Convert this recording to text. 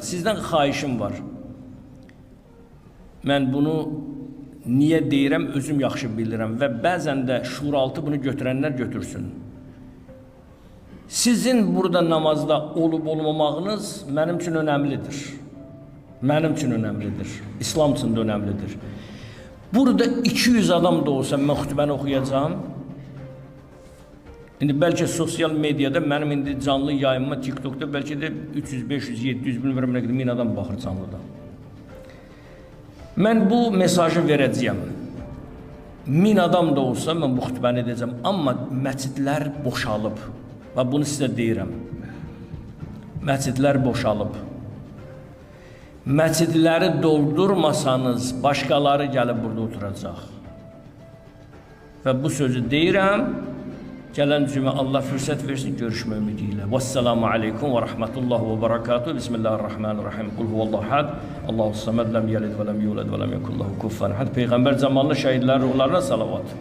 Sizdən xahişim var. Mən bunu niyə deyirəm, özüm yaxşı bilirəm və bəzən də şuuraltı bunu götürənlər götürsün. Sizin burada namazda olub olmamağınız mənim üçün önəmlidir. Mənim üçün önəmlidir. İslam üçün də önəmlidir. Burada 200 adam da olsa mən xütbəni oxuyacağam. İndi bəlkə sosial mediada mənim indi canlı yayımıma TikTokda bəlkə də 300, 500, 700 bilmirəm nə qədər 1000 adam baxır canlıda. Mən bu mesajı verəcəyəm. 1000 adam da olsa mən bu xütbəni edəcəm. Amma məscidlər boşalıb. Və bunu sizə deyirəm. Məscidlər boşalıb. Məscidləri doldurmasanız başqaları gəlib burada oturacaq. Və bu sözü deyirəm. Gələn cümə Allah fürsət versin, görüşmə ümidi ilə. Vəssalamu aleykum və rəhmətullah və barakatuhu. Bismillahirrahmanirrahim. Qul huvallahu ahad. Allahu səməd, ləm yəlid və ləm yulad və ləm yekun ləhu kufuvan ahad. Peyğəmbər zamanlı şəhidlərin ruhlarına salavat.